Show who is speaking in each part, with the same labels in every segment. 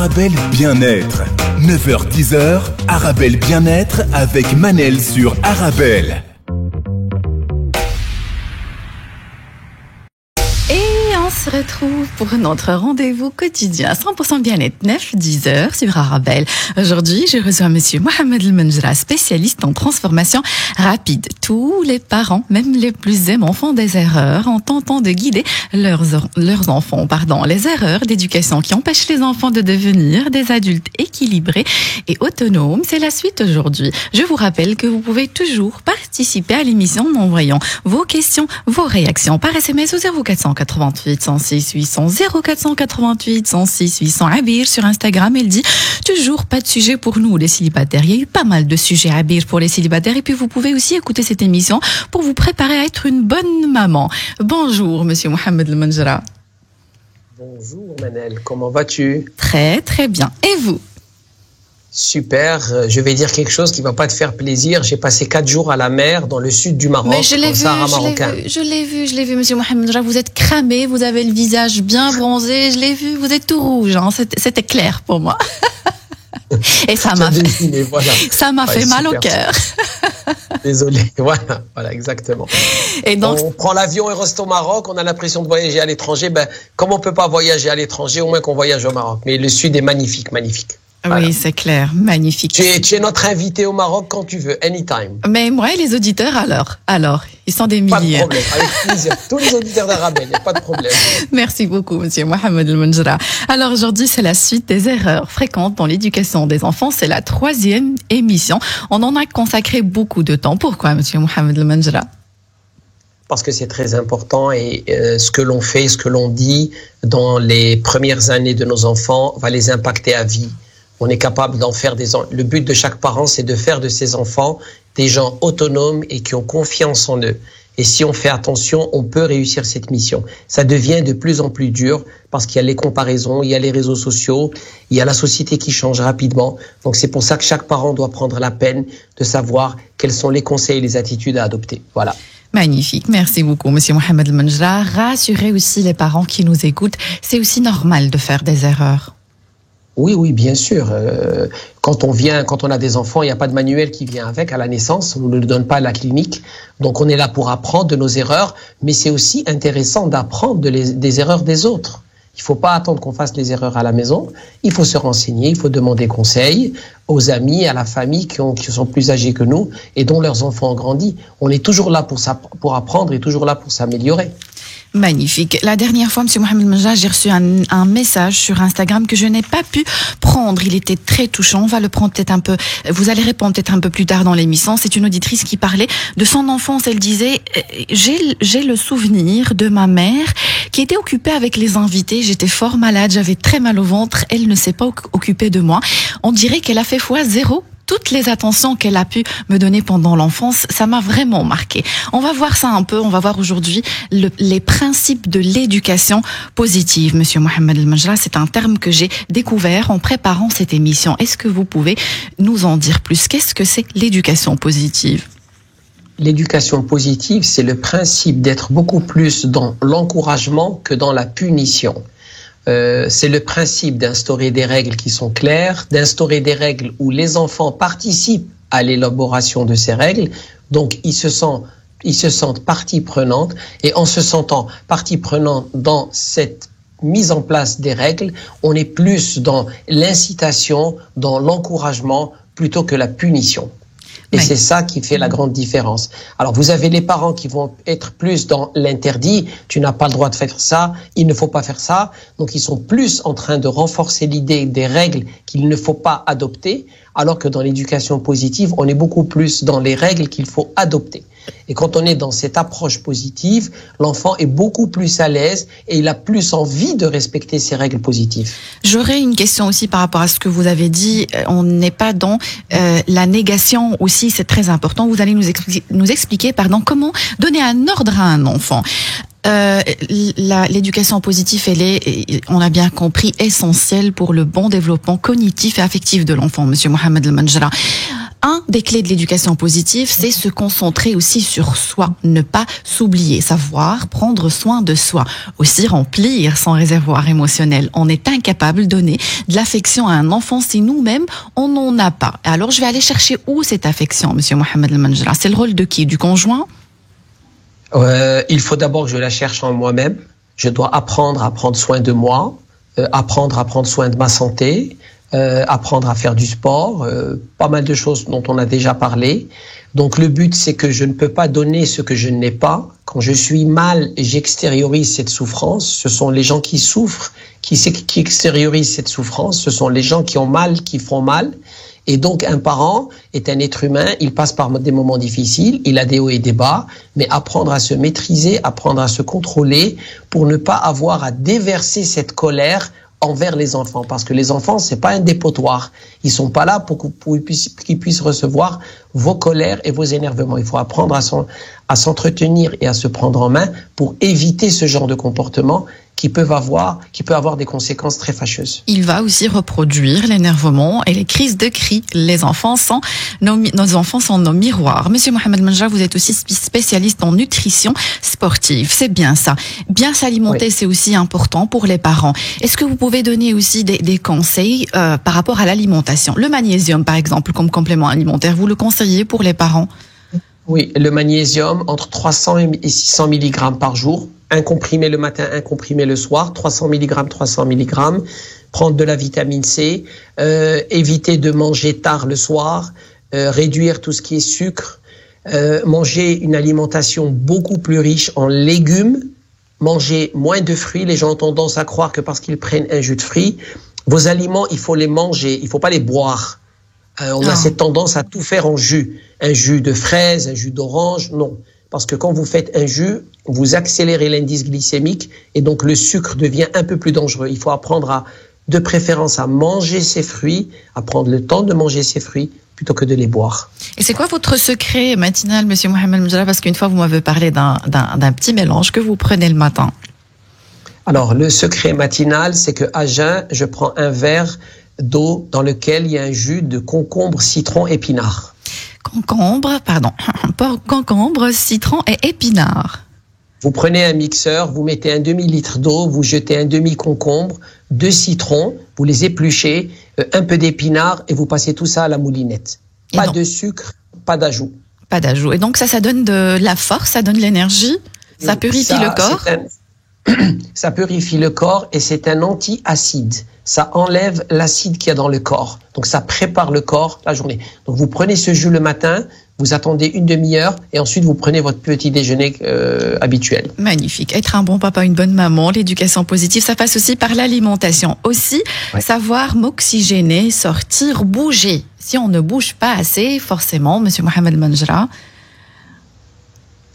Speaker 1: Arabelle Bien-être. 9h-10h, Arabelle Bien-être avec Manel sur Arabelle.
Speaker 2: On se retrouve pour notre rendez-vous quotidien 100% bien-être 9-10h sur Arabelle. Aujourd'hui, je reçois monsieur Mohamed El Menjra, spécialiste en transformation rapide. Tous les parents, même les plus aimants, font des erreurs en tentant de guider leurs enfants. Les erreurs d'éducation qui empêchent les enfants de devenir des adultes équilibrés et autonomes. C'est la suite aujourd'hui. Je vous rappelle que vous pouvez toujours participer à l'émission en envoyant vos questions, vos réactions par SMS au 0488 106 800 0488 106 800. Abir sur Instagram, elle dit toujours pas de sujet pour nous les célibataires. Il y a eu pas mal de sujets Abir pour les célibataires et puis vous pouvez aussi écouter cette émission pour vous préparer à être une bonne maman. Bonjour monsieur Mohamed El Menjra.
Speaker 3: Bonjour Manel, comment vas-tu?
Speaker 2: Très très bien. Et vous?
Speaker 3: Super, je vais dire quelque chose qui va pas te faire plaisir. J'ai passé 4 jours à la mer dans le sud du Maroc, au Sahara marocain.
Speaker 2: Je l'ai vu, monsieur Mohamed. Vous êtes cramé, vous avez le visage bien bronzé, je l'ai vu, vous êtes tout rouge, hein. C'était clair pour moi. Et ça m'a fait mal au cœur.
Speaker 3: Désolé, voilà, exactement.
Speaker 2: Et donc,
Speaker 3: on prend l'avion et reste au Maroc, on a l'impression de voyager à l'étranger. Comme on peut pas voyager à l'étranger, au moins qu'on voyage au Maroc. Mais le sud est magnifique. Voilà.
Speaker 2: Oui, c'est clair, magnifique.
Speaker 3: Tu es notre invité au Maroc quand tu veux, anytime.
Speaker 2: Mais moi et les auditeurs alors, ils sont des milliers.
Speaker 3: Pas de problème, avec plaisir. Tous les auditeurs d'Arabelle, il n'y a pas de problème.
Speaker 2: Merci beaucoup, monsieur Mohamed El Menjra. Alors aujourd'hui, c'est la suite des erreurs fréquentes dans l'éducation des enfants. C'est la 3e émission. On en a consacré beaucoup de temps. Pourquoi, monsieur Mohamed El Menjra?
Speaker 3: Parce que c'est très important et ce que l'on fait, ce que l'on dit dans les premières années de nos enfants va les impacter à vie. On est capable d'en faire le but de chaque parent, c'est de faire de ses enfants des gens autonomes et qui ont confiance en eux. Et si on fait attention, on peut réussir cette mission. Ça devient de plus en plus dur parce qu'il y a les comparaisons, il y a les réseaux sociaux, il y a la société qui change rapidement. Donc c'est pour ça que chaque parent doit prendre la peine de savoir quels sont les conseils et les attitudes à adopter. Voilà.
Speaker 2: Magnifique, merci beaucoup monsieur Mohamed El Menjra. Rassurez aussi les parents qui nous écoutent, c'est aussi normal de faire des erreurs.
Speaker 3: Oui, bien sûr. Quand on a des enfants, il n'y a pas de manuel qui vient avec à la naissance. On ne le donne pas à la clinique. Donc, on est là pour apprendre de nos erreurs. Mais c'est aussi intéressant d'apprendre des erreurs des autres. Il ne faut pas attendre qu'on fasse les erreurs à la maison. Il faut se renseigner, il faut demander conseil aux amis, à la famille qui sont plus âgés que nous et dont leurs enfants ont grandi. On est toujours là pour apprendre et toujours là pour s'améliorer.
Speaker 2: Magnifique. La dernière fois, monsieur Mohamed El Menjra, j'ai reçu un message sur Instagram que je n'ai pas pu prendre. Il était très touchant. On va le prendre vous allez répondre peut-être un peu plus tard dans l'émission. C'est une auditrice qui parlait de son enfance. Elle disait, j'ai le souvenir de ma mère qui était occupée avec les invités. J'étais fort malade, j'avais très mal au ventre. Elle ne s'est pas occupée de moi. On dirait qu'elle a fait x0. Toutes les attentions qu'elle a pu me donner pendant l'enfance, ça m'a vraiment marqué. On va voir ça un peu, on va voir aujourd'hui les principes de l'éducation positive. Monsieur Mohamed El Menjra, c'est un terme que j'ai découvert en préparant cette émission. Est-ce que vous pouvez nous en dire plus? Qu'est-ce que c'est l'éducation positive?
Speaker 3: L'éducation positive, c'est le principe d'être beaucoup plus dans l'encouragement que dans la punition. C'est le principe d'instaurer des règles qui sont claires, d'instaurer des règles où les enfants participent à l'élaboration de ces règles. Donc, ils se sentent partie prenante. Et en se sentant partie prenante dans cette mise en place des règles, on est plus dans l'incitation, dans l'encouragement, plutôt que la punition. Et c'est ça qui fait la grande différence. Alors, vous avez les parents qui vont être plus dans l'interdit. Tu n'as pas le droit de faire ça. Il ne faut pas faire ça. Donc, ils sont plus en train de renforcer l'idée des règles qu'il ne faut pas adopter. Alors que dans l'éducation positive, on est beaucoup plus dans les règles qu'il faut adopter. Et quand on est dans cette approche positive, l'enfant est beaucoup plus à l'aise et il a plus envie de respecter ces règles positives.
Speaker 2: J'aurais une question aussi par rapport à ce que vous avez dit. On n'est pas dans la négation aussi, c'est très important. Vous allez nous expliquer, comment donner un ordre à un enfant. L'éducation positive, elle est, on a bien compris, essentielle pour le bon développement cognitif et affectif de l'enfant, monsieur Mohamed El Menjra. Un des clés de l'éducation positive, c'est se concentrer aussi sur soi, ne pas s'oublier, savoir prendre soin de soi, aussi remplir son réservoir émotionnel. On est incapable de donner de l'affection à un enfant si nous-mêmes, on n'en a pas. Alors, je vais aller chercher où cette affection, Monsieur Mohamed El-Manjra? C'est le rôle de qui? Du conjoint?
Speaker 3: Il faut d'abord que je la cherche en moi-même. Je dois apprendre à prendre soin de moi, apprendre à prendre soin de ma santé, apprendre à faire du sport, pas mal de choses dont on a déjà parlé. Donc le but, c'est que je ne peux pas donner ce que je n'ai pas. Quand je suis mal, j'extériorise cette souffrance. Ce sont les gens qui souffrent, qui extériorisent cette souffrance. Ce sont les gens qui ont mal, qui font mal. Et donc un parent est un être humain, il passe par des moments difficiles, il a des hauts et des bas, mais apprendre à se maîtriser, apprendre à se contrôler pour ne pas avoir à déverser cette colère envers les enfants, parce que les enfants, c'est pas un dépotoir. Ils sont pas là pour qu'ils puissent recevoir vos colères et vos énervements. Il faut apprendre à s'entretenir et à se prendre en main pour éviter ce genre de comportement qui peut avoir des conséquences très fâcheuses.
Speaker 2: Il va aussi reproduire l'énervement et les crises de cris. Nos enfants sont nos miroirs. Monsieur Mohamed El-Manjra, vous êtes aussi spécialiste en nutrition sportive. C'est bien ça. Bien s'alimenter, oui. C'est aussi important pour les parents. Est-ce que vous pouvez donner aussi des conseils par rapport à l'alimentation? Le magnésium, par exemple, comme complément alimentaire, vous le conseillez pour les parents?
Speaker 3: Oui, le magnésium, entre 300 et 600 mg par jour. Un comprimé le matin, un comprimé le soir, 300 mg. Prendre de la vitamine C, éviter de manger tard le soir, réduire tout ce qui est sucre, manger une alimentation beaucoup plus riche en légumes, manger moins de fruits. Les gens ont tendance à croire que parce qu'ils prennent un jus de fruits, vos aliments, il faut les manger, il ne faut pas les boire. On a cette tendance à tout faire en jus. Un jus de fraise, un jus d'orange, non. Parce que quand vous faites un jus, vous accélérez l'indice glycémique et donc le sucre devient un peu plus dangereux. Il faut apprendre de préférence à manger ses fruits, à prendre le temps de manger ses fruits plutôt que de les boire.
Speaker 2: Et c'est quoi votre secret matinal, Monsieur Mohamed El-Manjra? Parce qu'une fois, vous m'avez parlé d'un petit mélange que vous prenez le matin.
Speaker 3: Alors, le secret matinal, c'est qu'à jeun, je prends un verre d'eau dans lequel il y a un jus de concombre, citron, épinard. Concombre, citron et épinard. Vous prenez un mixeur, vous mettez un demi-litre d'eau, vous jetez un demi-concombre, 2 citrons, vous les épluchez, un peu d'épinard et vous passez tout ça à la moulinette. Pas de sucre, pas d'ajout.
Speaker 2: Pas d'ajout. Et donc ça donne de la force, ça donne de l'énergie, ça purifie le corps.
Speaker 3: Ça purifie le corps et c'est un anti-acide. Ça enlève l'acide qu'il y a dans le corps. Donc ça prépare le corps la journée. Donc vous prenez ce jus le matin, vous attendez une demi-heure et ensuite vous prenez votre petit déjeuner habituel.
Speaker 2: Magnifique. Être un bon papa, une bonne maman, l'éducation positive, ça passe aussi par l'alimentation. Aussi, savoir m'oxygéner, sortir, bouger. Si on ne bouge pas assez, forcément, Monsieur Mohamed El-Manjra,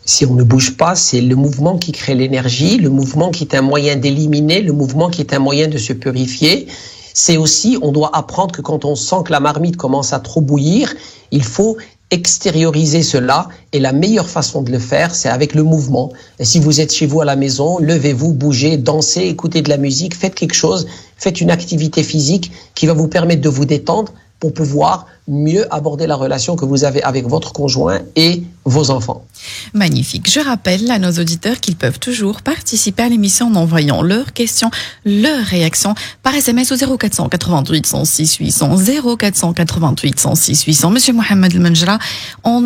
Speaker 3: si on ne bouge pas, c'est le mouvement qui crée l'énergie, le mouvement qui est un moyen d'éliminer, le mouvement qui est un moyen de se purifier. C'est aussi, on doit apprendre que quand on sent que la marmite commence à trop bouillir, il faut extérioriser cela. Et la meilleure façon de le faire, c'est avec le mouvement. Et si vous êtes chez vous à la maison, levez-vous, bougez, dansez, écoutez de la musique, faites quelque chose, faites une activité physique qui va vous permettre de vous détendre pour pouvoir mieux aborder la relation que vous avez avec votre conjoint et vos enfants.
Speaker 2: Magnifique. Je rappelle à nos auditeurs qu'ils peuvent toujours participer à l'émission en envoyant leurs questions, leurs réactions par SMS au 0488 106 800, 0488 106 800. Monsieur Mohamed El-Manjra, on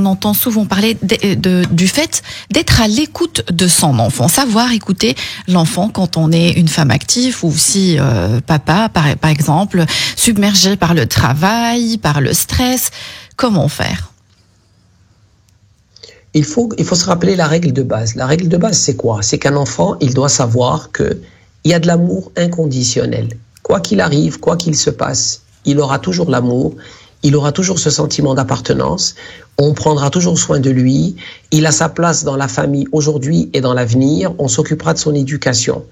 Speaker 2: entend souvent parler du fait d'être à l'écoute de son enfant, savoir écouter l'enfant quand on est une femme active ou si papa, par exemple, submergé par le travail, par le stress. Comment faire?
Speaker 3: Il faut se rappeler la règle de base. La règle de base, c'est quoi? C'est qu'un enfant, il doit savoir qu'il y a de l'amour inconditionnel. Quoi qu'il arrive, quoi qu'il se passe, il aura toujours l'amour, il aura toujours ce sentiment d'appartenance, on prendra toujours soin de lui, il a sa place dans la famille aujourd'hui et dans l'avenir, on s'occupera de son éducation.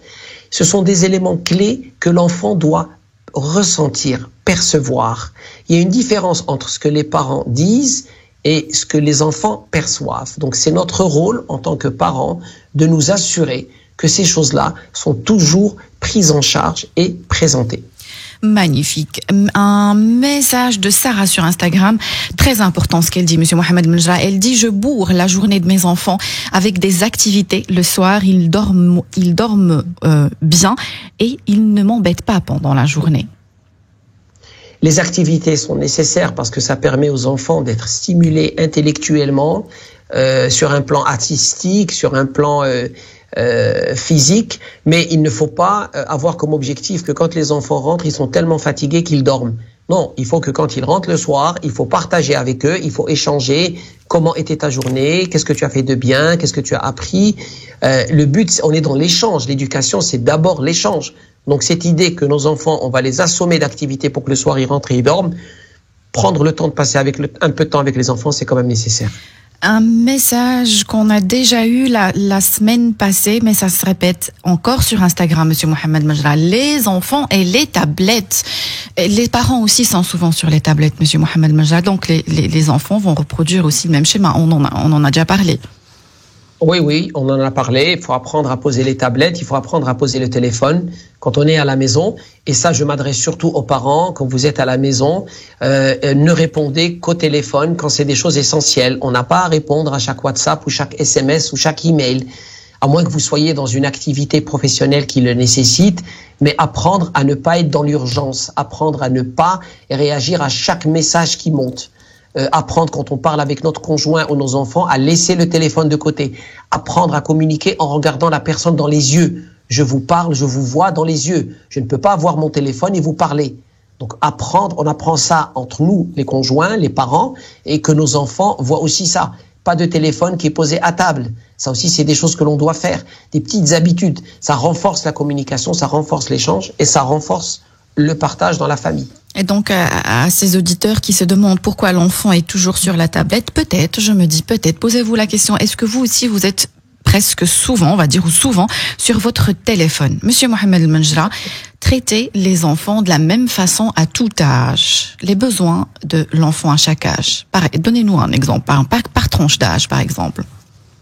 Speaker 3: Ce sont des éléments clés que l'enfant doit ressentir, percevoir. Il y a une différence entre ce que les parents disent et ce que les enfants perçoivent. Donc c'est notre rôle en tant que parents de nous assurer que ces choses-là sont toujours prises en charge et présentées.
Speaker 2: Magnifique. Un message de Sarah sur Instagram, très important ce qu'elle dit, Monsieur Mohamed Menjra. Elle dit: je bourre la journée de mes enfants avec des activités. Le soir, ils dorment bien et ils ne m'embêtent pas pendant la journée.
Speaker 3: Les activités sont nécessaires parce que ça permet aux enfants d'être stimulés intellectuellement, sur un plan artistique, sur un plan physique, mais il ne faut pas avoir comme objectif que quand les enfants rentrent, ils sont tellement fatigués qu'ils dorment. Non, il faut que quand ils rentrent le soir, il faut partager avec eux, il faut échanger. Comment était ta journée? Qu'est-ce que tu as fait de bien? Qu'est-ce que tu as appris? Le but, on est dans l'échange. L'éducation, c'est d'abord l'échange. Donc cette idée que nos enfants, on va les assommer d'activités pour que le soir ils rentrent et ils dorment, prendre le temps de passer un peu de temps avec les enfants, c'est quand même nécessaire.
Speaker 2: Un message qu'on a déjà eu la semaine passée, mais ça se répète encore sur Instagram, Monsieur Mohamed Menjra. Les enfants et les tablettes. Et les parents aussi sont souvent sur les tablettes, Monsieur Mohamed Menjra. Donc les enfants vont reproduire aussi le même schéma. On en a déjà parlé.
Speaker 3: Oui, on en a parlé. Il faut apprendre à poser les tablettes, il faut apprendre à poser le téléphone quand on est à la maison. Et ça, je m'adresse surtout aux parents. Quand vous êtes à la maison, ne répondez qu'au téléphone quand c'est des choses essentielles. On n'a pas à répondre à chaque WhatsApp ou chaque SMS ou chaque email, à moins que vous soyez dans une activité professionnelle qui le nécessite. Mais apprendre à ne pas être dans l'urgence, apprendre à ne pas réagir à chaque message qui monte. Apprendre quand on parle avec notre conjoint ou nos enfants à laisser le téléphone de côté. Apprendre à communiquer en regardant la personne dans les yeux. Je vous parle, je vous vois dans les yeux. Je ne peux pas avoir mon téléphone et vous parler. Donc on apprend ça entre nous, les conjoints, les parents, et que nos enfants voient aussi ça. Pas de téléphone qui est posé à table. Ça aussi, c'est des choses que l'on doit faire. Des petites habitudes. Ça renforce la communication, ça renforce l'échange et ça renforce le partage dans la famille.
Speaker 2: Et donc, à ces auditeurs qui se demandent pourquoi l'enfant est toujours sur la tablette, posez-vous la question, est-ce que vous aussi, vous êtes presque souvent, on va dire, ou souvent, sur votre téléphone? Monsieur Mohamed Menjra, traitez les enfants de la même façon à tout âge. Les besoins de l'enfant à chaque âge. Donnez-nous un exemple, par tranche d'âge, par exemple.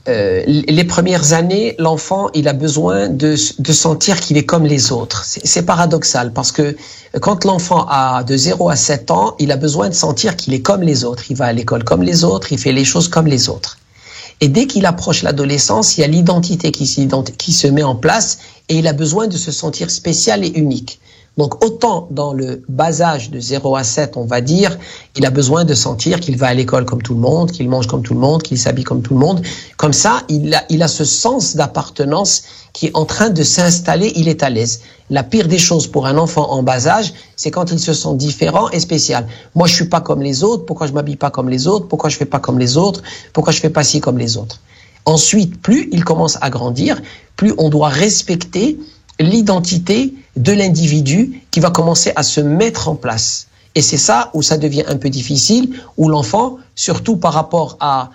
Speaker 3: Les premières années, l'enfant, il a besoin de sentir qu'il est comme les autres. C'est paradoxal parce que quand l'enfant a de 0 à 7 ans, il a besoin de sentir qu'il est comme les autres. Il va à l'école comme les autres, il fait les choses comme les autres. Et dès qu'il approche l'adolescence, il y a l'identité qui se met en place et il a besoin de se sentir spécial et unique. Donc autant dans le bas âge de 0 à 7, on va dire, il a besoin de sentir qu'il va à l'école comme tout le monde, qu'il mange comme tout le monde, qu'il s'habille comme tout le monde. Comme ça, il a ce sens d'appartenance qui est en train de s'installer, il est à l'aise. La pire des choses pour un enfant en bas âge, c'est quand il se sent différent et spécial. Moi, je suis pas comme les autres, pourquoi je m'habille pas comme les autres, pourquoi je fais pas comme les autres, pourquoi je fais pas ci comme les autres. Ensuite, plus il commence à grandir, plus on doit respecter l'identité de l'individu qui va commencer à se mettre en place. Et c'est ça où ça devient un peu difficile, où l'enfant, surtout par rapport à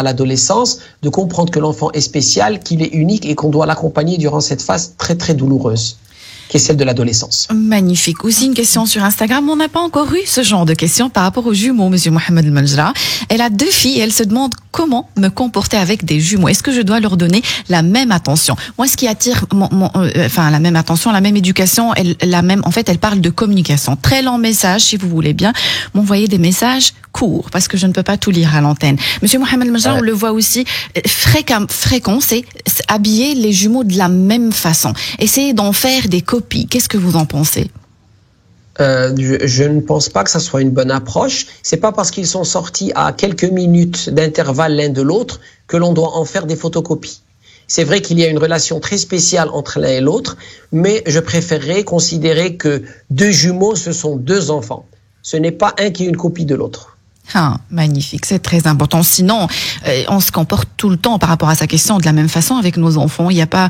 Speaker 3: l'adolescence, de comprendre que l'enfant est spécial, qu'il est unique et qu'on doit l'accompagner durant cette phase très très douloureuse, qui est celle de l'adolescence.
Speaker 2: Magnifique. Aussi une question sur Instagram. On n'a pas encore eu ce genre de questions par rapport aux jumeaux, Monsieur Mohamed Menjra. Elle a 2 filles et elle se demande comment me comporter avec des jumeaux. Est-ce que je dois leur donner la même attention? Moi, ce qui attire la même attention, la même éducation, elle parle de communication. Très long message, si vous voulez bien m'envoyer des messages courts, parce que je ne peux pas tout lire à l'antenne. Monsieur Mohamed Menjra, on le voit aussi fréquent, c'est habiller les jumeaux de la même façon. Essayez d'en faire des copies. Qu'est-ce que vous en pensez?
Speaker 3: Je ne pense pas que ça soit une bonne approche. C'est pas parce qu'ils sont sortis à quelques minutes d'intervalle l'un de l'autre que l'on doit en faire des photocopies. C'est vrai qu'il y a une relation très spéciale entre l'un et l'autre, mais je préférerais considérer que 2 jumeaux, ce sont 2 enfants. Ce n'est pas un qui est une copie de l'autre.
Speaker 2: Ah, magnifique, c'est très important. Sinon, on se comporte tout le temps par rapport à sa question de la même façon avec nos enfants. Il n'y a pas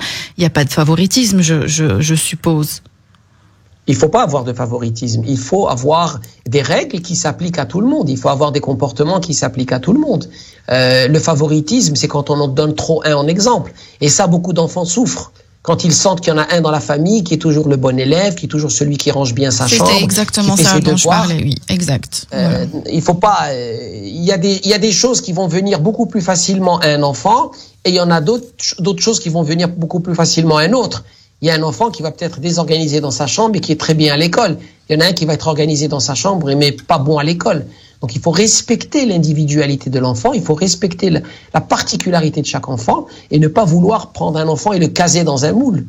Speaker 2: de favoritisme, je suppose.
Speaker 3: Il ne faut pas avoir de favoritisme. Il faut avoir des règles qui s'appliquent à tout le monde. Il faut avoir des comportements qui s'appliquent à tout le monde. Le favoritisme, c'est quand on en donne trop un en exemple. Et ça, beaucoup d'enfants souffrent. Quand ils sentent qu'il y en a un dans la famille qui est toujours le bon élève, qui est toujours celui qui range bien sa chambre.
Speaker 2: C'était exactement ça dont je parlais, oui, exact.
Speaker 3: Il faut pas. Il y a des choses qui vont venir beaucoup plus facilement à un enfant, et il y en a d'autres choses qui vont venir beaucoup plus facilement à un autre. Il y a un enfant qui va peut-être désorganisé dans sa chambre et qui est très bien à l'école. Il y en a un qui va être organisé dans sa chambre mais pas bon à l'école. Donc il faut respecter l'individualité de l'enfant, il faut respecter la particularité de chaque enfant et ne pas vouloir prendre un enfant et le caser dans un moule.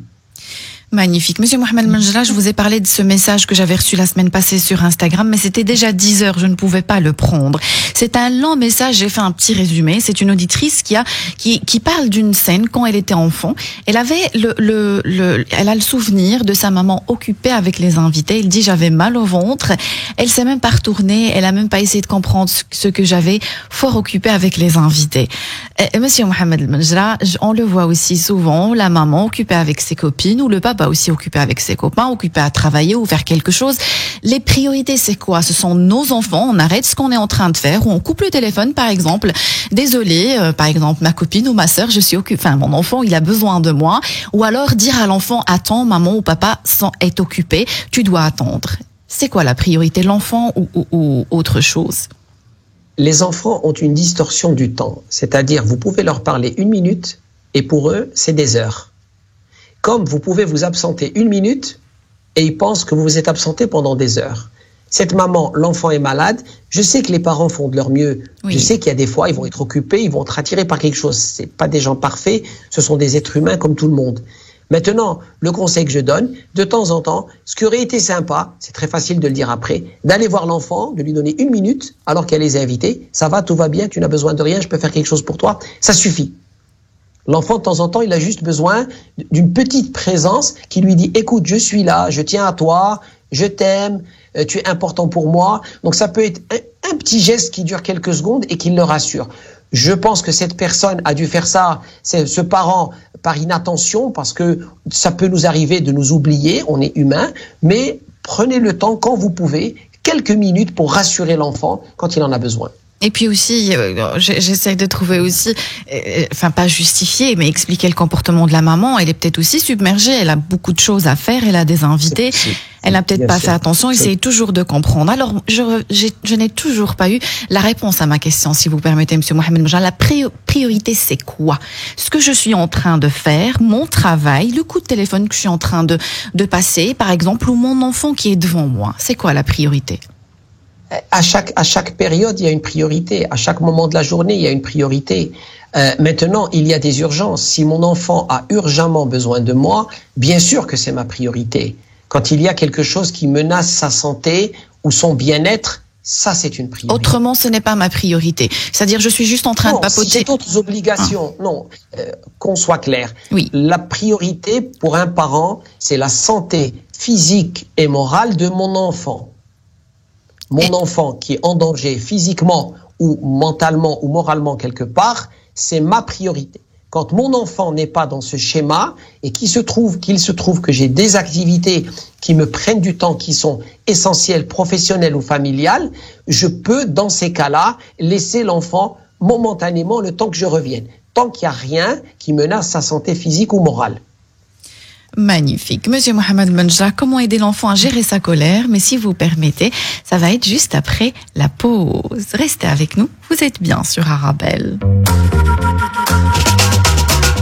Speaker 2: Magnifique. Monsieur Mohamed Menjra, je vous ai parlé de ce message que j'avais reçu la semaine passée sur Instagram, mais c'était déjà 10 heures, je ne pouvais pas le prendre. C'est un long message, j'ai fait un petit résumé. C'est une auditrice qui parle d'une scène quand elle était enfant. Elle avait elle a le souvenir de sa maman occupée avec les invités. Elle dit, j'avais mal au ventre. Elle s'est même pas retournée, elle a même pas essayé de comprendre ce que j'avais, fort occupée avec les invités. Monsieur Mohamed Menjra, on le voit aussi souvent, la maman occupée avec ses copines ou le papa aussi occupé avec ses copains, occupé à travailler ou faire quelque chose. Les priorités, c'est quoi? Ce sont nos enfants, on arrête ce qu'on est en train de faire, ou on coupe le téléphone, par exemple. Désolé, par exemple, ma copine ou ma sœur, je suis occupée, enfin, mon enfant, il a besoin de moi. Ou alors dire à l'enfant, attends, maman ou papa est occupé, tu dois attendre. C'est quoi la priorité, l'enfant ou autre chose?
Speaker 3: Les enfants ont une distorsion du temps. C'est-à-dire, vous pouvez leur parler 1 minute et pour eux, c'est des heures. Comme vous pouvez vous absenter 1 minute et ils pensent que vous vous êtes absenté pendant des heures. Cette maman, l'enfant est malade, je sais que les parents font de leur mieux. Oui. Je sais qu'il y a des fois, ils vont être occupés, ils vont être attirés par quelque chose. C'est pas des gens parfaits, ce sont des êtres humains comme tout le monde. Maintenant, le conseil que je donne, de temps en temps, ce qui aurait été sympa, c'est très facile de le dire après, d'aller voir l'enfant, de lui donner 1 minute alors qu'elle les a invités. Ça va, tout va bien, tu n'as besoin de rien, je peux faire quelque chose pour toi. Ça suffit. L'enfant, de temps en temps, il a juste besoin d'une petite présence qui lui dit « Écoute, je suis là, je tiens à toi, je t'aime, tu es important pour moi. » Donc ça peut être un petit geste qui dure quelques secondes et qui le rassure. Je pense que cette personne a dû faire ça, ce parent, par inattention, parce que ça peut nous arriver de nous oublier, on est humain, mais prenez le temps quand vous pouvez, quelques minutes pour rassurer l'enfant quand il en a besoin.
Speaker 2: Et puis aussi, j'essaie de trouver aussi, enfin pas justifier, mais expliquer le comportement de la maman. Elle est peut-être aussi submergée, elle a beaucoup de choses à faire, elle a des invités, elle n'a peut-être pas fait attention, essayez toujours de comprendre. Alors, je n'ai toujours pas eu la réponse à ma question, si vous permettez, Monsieur Mohamed Menjra. La priorité, c'est quoi? Ce que je suis en train de faire, mon travail, le coup de téléphone que je suis en train de passer, par exemple, ou mon enfant qui est devant moi. C'est quoi la priorité?
Speaker 3: À chaque période, il y a une priorité. À chaque moment de la journée, il y a une priorité. Maintenant, il y a des urgences. Si mon enfant a urgemment besoin de moi, bien sûr que c'est ma priorité. Quand il y a quelque chose qui menace sa santé ou son bien-être, ça c'est une priorité.
Speaker 2: Autrement, ce n'est pas ma priorité. C'est-à-dire, je suis juste en train de papoter.
Speaker 3: Si j'ai d'autres obligations, non. Qu'on soit clair.
Speaker 2: Oui.
Speaker 3: La priorité pour un parent, c'est la santé physique et morale de mon enfant. Mon enfant qui est en danger physiquement ou mentalement ou moralement quelque part, c'est ma priorité. Quand mon enfant n'est pas dans ce schéma et qu'il se trouve que j'ai des activités qui me prennent du temps, qui sont essentielles, professionnelles ou familiales, je peux, dans ces cas-là, laisser l'enfant momentanément le temps que je revienne. Tant qu'il n'y a rien qui menace sa santé physique ou morale.
Speaker 2: Magnifique. Monsieur Mohamed Menjra, comment aider l'enfant à gérer sa colère? Mais si vous permettez, ça va être juste après la pause. Restez avec nous, vous êtes bien sur Arabelle.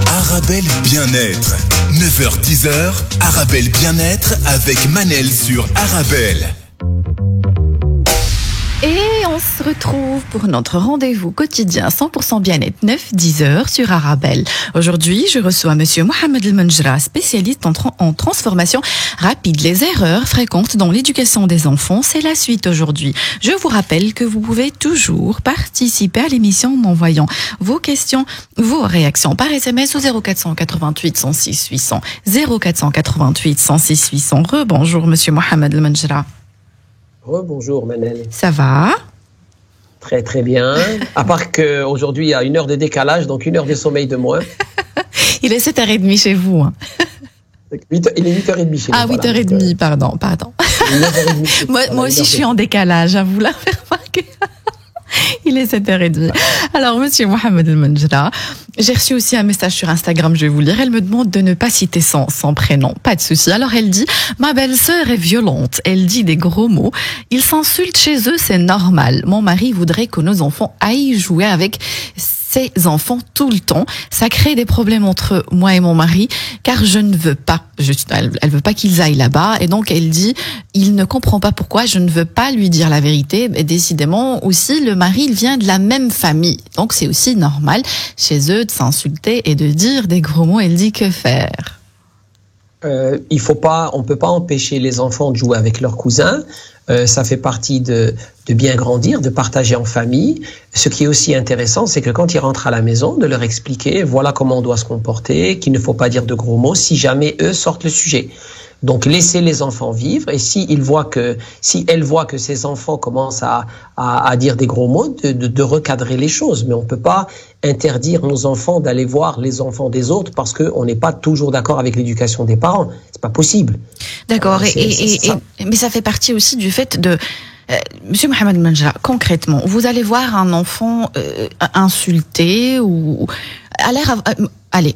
Speaker 1: Arabelle Bien-être. 9h-10h, Arabelle Bien-être avec Manel sur Arabelle.
Speaker 2: Et on se retrouve pour notre rendez-vous quotidien 100% bien-être 9-10h sur Arabelle. Aujourd'hui, je reçois Monsieur Mohamed Menjra, spécialiste en transformation rapide. Les erreurs fréquentes dans l'éducation des enfants, c'est la suite aujourd'hui. Je vous rappelle que vous pouvez toujours participer à l'émission en envoyant vos questions, vos réactions par SMS au 0488 106 800. 0488 106 800. Rebonjour Monsieur Mohamed Menjra.
Speaker 3: Bonjour Manel.
Speaker 2: Ça va?
Speaker 3: Très très bien. À part qu'aujourd'hui il y a 1 heure de décalage, donc 1 heure de sommeil de moins.
Speaker 2: Il est 7h30 chez vous. Hein.
Speaker 3: Il est 8h30 chez nous.
Speaker 2: Ah, 8h30, voilà. Pardon. 9h30, moi aussi je suis en décalage, à vous la faire remarquer. Il est 7h30. Alors, Monsieur Mohamed Menjra, j'ai reçu aussi un message sur Instagram, je vais vous lire. Elle me demande de ne pas citer son prénom. Pas de souci. Alors, elle dit, ma belle-sœur est violente. Elle dit des gros mots. Ils s'insultent chez eux, c'est normal. Mon mari voudrait que nos enfants aillent jouer avec ses enfants tout le temps. Ça crée des problèmes entre moi et mon mari, car je ne veux pas. Elle veut pas qu'ils aillent là-bas, et donc elle dit, il ne comprend pas pourquoi je ne veux pas lui dire la vérité. Et décidément aussi, le mari, il vient de la même famille, donc c'est aussi normal chez eux de s'insulter et de dire des gros mots. Elle dit que faire?
Speaker 3: On peut pas empêcher les enfants de jouer avec leurs cousins. Ça fait partie de bien grandir, de partager en famille. Ce qui est aussi intéressant, c'est que quand ils rentrent à la maison, de leur expliquer, voilà comment on doit se comporter, qu'il ne faut pas dire de gros mots si jamais eux sortent le sujet. Donc, laissez les enfants vivre, et si elle voit que ses enfants commencent à dire des gros mots, de recadrer les choses. Mais on peut pas interdire nos enfants d'aller voir les enfants des autres parce qu'on n'est pas toujours d'accord avec l'éducation des parents. C'est pas possible.
Speaker 2: D'accord. Mais ça fait partie aussi du fait de... Monsieur Mohamed Menjra, concrètement, vous allez voir un enfant insulté ou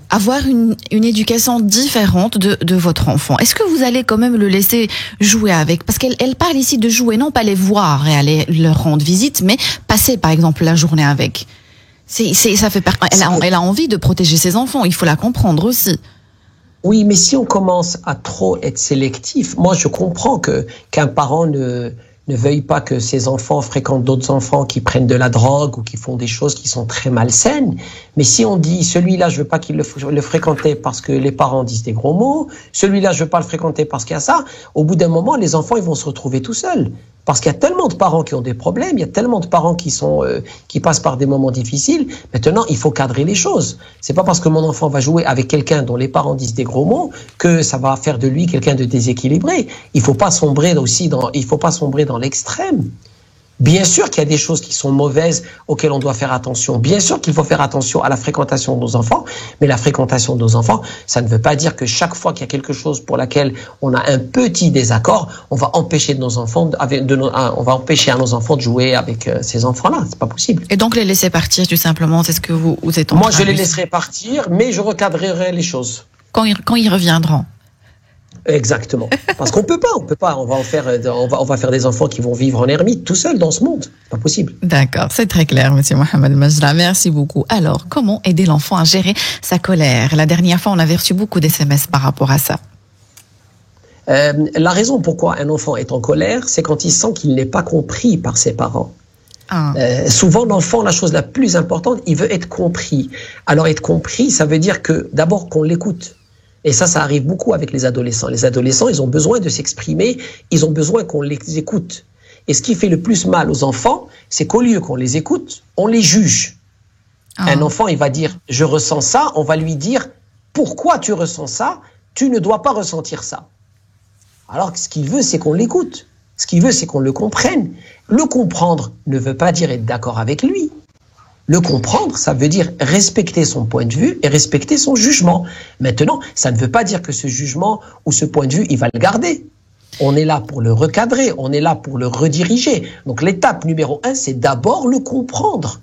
Speaker 2: avoir une éducation différente de votre enfant. Est-ce que vous allez quand même le laisser jouer avec? Parce qu'elle parle ici de jouer, non pas les voir et aller leur rendre visite, mais passer par exemple la journée avec. Elle a envie de protéger ses enfants, il faut la comprendre aussi.
Speaker 3: Oui, mais si on commence à trop être sélectif, moi je comprends qu'un parent ne veuille pas que ses enfants fréquentent d'autres enfants qui prennent de la drogue ou qui font des choses qui sont très malsaines. Mais si on dit, celui-là, je veux pas qu'il le fréquenter parce que les parents disent des gros mots, celui-là, je veux pas le fréquenter parce qu'il y a ça, au bout d'un moment, les enfants, ils vont se retrouver tout seuls. Parce qu'il y a tellement de parents qui ont des problèmes, il y a tellement de parents qui passent par des moments difficiles. Maintenant, il faut cadrer les choses. C'est pas parce que mon enfant va jouer avec quelqu'un dont les parents disent des gros mots que ça va faire de lui quelqu'un de déséquilibré. Il faut pas sombrer dans l'extrême. Bien sûr qu'il y a des choses qui sont mauvaises auxquelles on doit faire attention. Bien sûr qu'il faut faire attention à la fréquentation de nos enfants, mais la fréquentation de nos enfants, ça ne veut pas dire que chaque fois qu'il y a quelque chose pour laquelle on a un petit désaccord, on va empêcher on va empêcher à nos enfants de jouer avec ces enfants-là. C'est pas possible.
Speaker 2: Et donc les laisser partir, tout simplement, c'est ce que vous êtes en train de dire.
Speaker 3: Moi, je les laisserai partir, mais je recadrerai les choses.
Speaker 2: Quand ils reviendront.
Speaker 3: Exactement. Parce qu'on peut pas. On va faire des enfants qui vont vivre en ermite tout seuls dans ce monde. C'est pas possible.
Speaker 2: D'accord, c'est très clair, monsieur Mohamed Menjra. Merci beaucoup. Alors, comment aider l'enfant à gérer sa colère? La dernière fois, on avait reçu beaucoup d'SMS par rapport à ça.
Speaker 3: La raison pourquoi un enfant est en colère, c'est quand il sent qu'il n'est pas compris par ses parents. Souvent, l'enfant, la chose la plus importante, il veut être compris. Alors, être compris, ça veut dire que d'abord qu'on l'écoute. Et ça arrive beaucoup avec les adolescents. Les adolescents, ils ont besoin de s'exprimer, ils ont besoin qu'on les écoute. Et ce qui fait le plus mal aux enfants, c'est qu'au lieu qu'on les écoute, on les juge. Un enfant, il va dire « je ressens ça », on va lui dire « pourquoi tu ressens ça ? Tu ne dois pas ressentir ça ». Alors que ce qu'il veut, c'est qu'on l'écoute. Ce qu'il veut, c'est qu'on le comprenne. Le comprendre ne veut pas dire être d'accord avec lui. Le comprendre, ça veut dire respecter son point de vue et respecter son jugement. Maintenant, ça ne veut pas dire que ce jugement ou ce point de vue, il va le garder. On est là pour le recadrer, on est là pour le rediriger. Donc l'étape numéro 1, c'est d'abord le comprendre.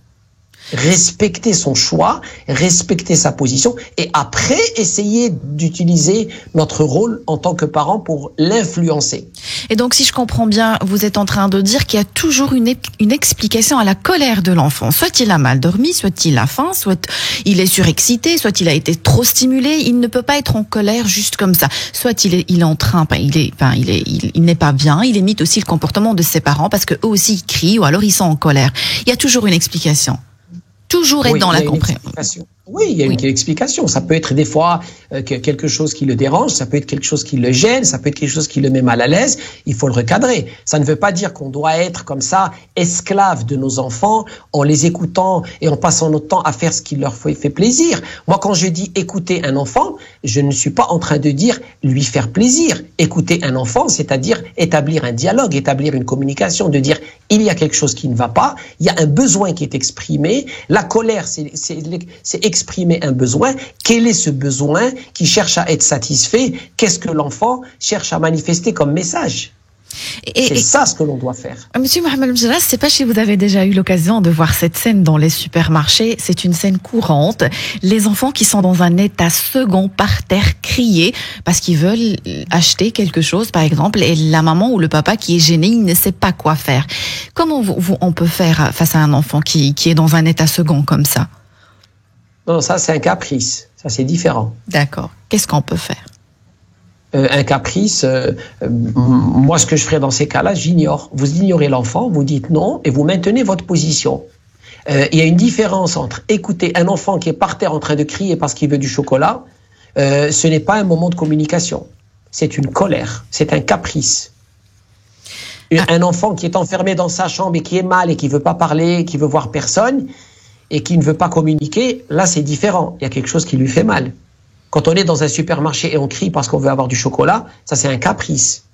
Speaker 3: Respecter son choix, respecter sa position et après essayer d'utiliser notre rôle en tant que parent pour l'influencer.
Speaker 2: Et donc si je comprends bien, vous êtes en train de dire qu'il y a toujours une explication à la colère de l'enfant. Soit il a mal dormi, soit il a faim, soit il est surexcité, soit il a été trop stimulé. Il ne peut pas être en colère juste comme ça. Soit il est en train, il n'est pas bien. Il imite aussi le comportement de ses parents parce que eux aussi ils crient ou alors ils sont en colère. Il y a toujours une explication. Toujours être dans la compréhension.
Speaker 3: Oui, il y a une explication. Ça peut être des fois quelque chose qui le dérange, ça peut être quelque chose qui le gêne, ça peut être quelque chose qui le met mal à l'aise. Il faut le recadrer. Ça ne veut pas dire qu'on doit être comme ça, esclave de nos enfants, en les écoutant et en passant notre temps à faire ce qui leur fait plaisir. Moi, quand je dis écouter un enfant, je ne suis pas en train de dire lui faire plaisir. Écouter un enfant, c'est-à-dire établir un dialogue, établir une communication, de dire il y a quelque chose qui ne va pas, il y a un besoin qui est exprimé. La colère, c'est exprimer un besoin. Quel est ce besoin qui cherche à être satisfait? Qu'est-ce que l'enfant cherche à manifester comme message? C'est ça ce que l'on doit faire.
Speaker 2: Monsieur Mohamed Menjra, je ne sais pas si vous avez déjà eu l'occasion de voir cette scène dans les supermarchés. C'est une scène courante. Les enfants qui sont dans un état second par terre crier parce qu'ils veulent acheter quelque chose, par exemple, et la maman ou le papa qui est gêné, il ne sait pas quoi faire. Comment on peut faire face à un enfant qui est dans un état second comme ça?
Speaker 3: Non, ça c'est un caprice. Ça c'est différent.
Speaker 2: D'accord. Qu'est-ce qu'on peut faire?
Speaker 3: Un caprice, moi ce que je ferais dans ces cas-là, j'ignore. Vous ignorez l'enfant, vous dites non et vous maintenez votre position. Il y a une différence entre écouter un enfant qui est par terre en train de crier parce qu'il veut du chocolat, ce n'est pas un moment de communication. C'est une colère, c'est un caprice. Un enfant qui est enfermé dans sa chambre et qui est mal et qui ne veut pas parler, qui veut voir personne et qui ne veut pas communiquer, là c'est différent. Il y a quelque chose qui lui fait mal. Quand on est dans un supermarché et on crie parce qu'on veut avoir du chocolat, ça c'est un caprice.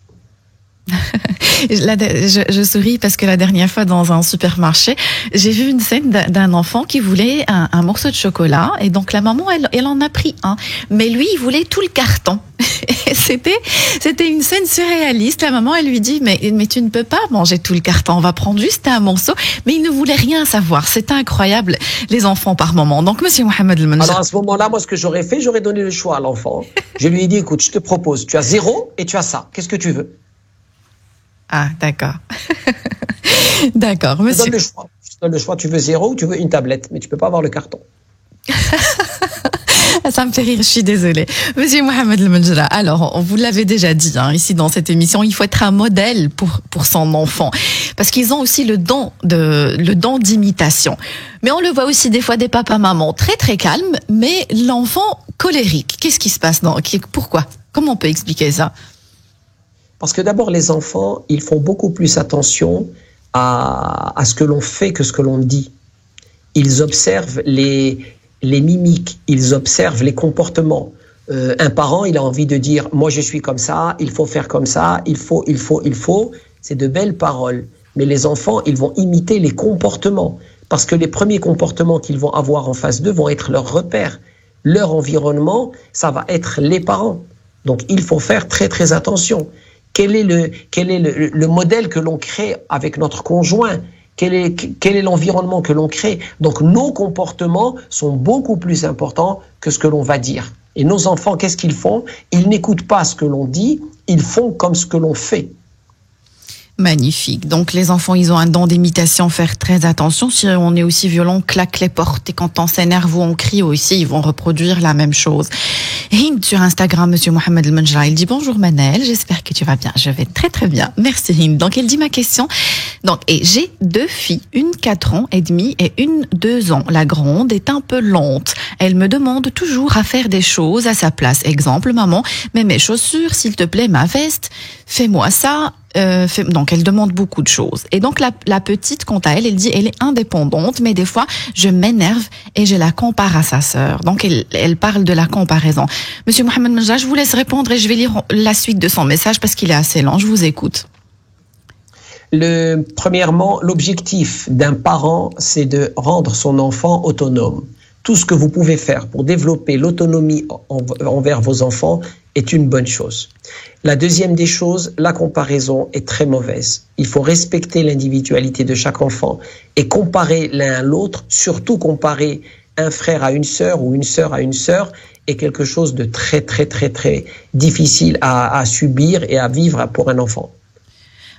Speaker 2: Je souris parce que la dernière fois dans un supermarché, j'ai vu une scène d'un enfant qui voulait un morceau de chocolat et donc la maman elle en a pris un, mais lui il voulait tout le carton. C'était une scène surréaliste. La maman elle lui dit mais tu ne peux pas manger tout le carton, on va prendre juste un morceau, mais il ne voulait rien savoir. C'était incroyable les enfants par moment. Donc monsieur Mohamed El Menjra.
Speaker 3: Alors à ce moment-là, moi ce que j'aurais fait, j'aurais donné le choix à l'enfant. Je lui ai dit écoute, je te propose, tu as 0 et tu as ça. Qu'est-ce que tu veux?
Speaker 2: Ah, d'accord. D'accord, monsieur.
Speaker 3: Je te donne le choix. Tu veux 0 ou tu veux une tablette, mais tu peux pas avoir le carton.
Speaker 2: Ça me fait rire, je suis désolée. Monsieur Mohamed El Menjra, alors, vous l'avez déjà dit, ici dans cette émission, il faut être un modèle pour son enfant. Parce qu'ils ont aussi le don d'imitation. Mais on le voit aussi des fois des papas-mamans très très calmes, mais l'enfant colérique. Qu'est-ce qui se passe? Pourquoi? Comment on peut expliquer ça?
Speaker 3: Parce que d'abord, les enfants, ils font beaucoup plus attention à ce que l'on fait que ce que l'on dit. Ils observent les mimiques, ils observent les comportements. Un parent, il a envie de dire « moi je suis comme ça, il faut faire comme ça, il faut ». C'est de belles paroles. Mais les enfants, ils vont imiter les comportements. Parce que les premiers comportements qu'ils vont avoir en face d'eux vont être leurs repères. Leur environnement, ça va être les parents. Donc il faut faire très très attention. Quel est le modèle que l'on crée avec notre conjoint? Quel est l'environnement que l'on crée? Donc nos comportements sont beaucoup plus importants que ce que l'on va dire. Et nos enfants, qu'est-ce qu'ils font? Ils n'écoutent pas ce que l'on dit, ils font comme ce que l'on fait.
Speaker 2: Magnifique. Donc les enfants, ils ont un don d'imitation, faire très attention. Si on est aussi violent, on claque les portes. Et quand on s'énerve ou on crie aussi, ils vont reproduire la même chose. Hind sur Instagram, monsieur Mohamed El Menjra, il dit bonjour Manel, j'espère que tu vas bien. Je vais très très bien. Merci Hind. Donc il dit ma question. Donc j'ai 2 filles, une 4 ans et demi et une 2 ans. La grande est un peu lente. Elle me demande toujours à faire des choses à sa place. Exemple, maman, mets mes chaussures, s'il te plaît, ma veste, fais-moi ça. Donc elle demande beaucoup de choses. Et donc la petite, quant à elle, elle dit elle est indépendante, mais des fois je m'énerve et je la compare à sa sœur. Donc elle parle de la comparaison. Monsieur Mohamed El Menjra, je vous laisse répondre et je vais lire la suite de son message parce qu'il est assez lent. Je vous écoute.
Speaker 3: Premièrement, l'objectif d'un parent, c'est de rendre son enfant autonome. Tout ce que vous pouvez faire pour développer l'autonomie envers vos enfants est une bonne chose. La deuxième des choses, la comparaison est très mauvaise. Il faut respecter l'individualité de chaque enfant et comparer l'un à l'autre, surtout comparer un frère à une sœur ou une sœur à une sœur, est quelque chose de très très très très difficile à subir et à vivre pour un enfant.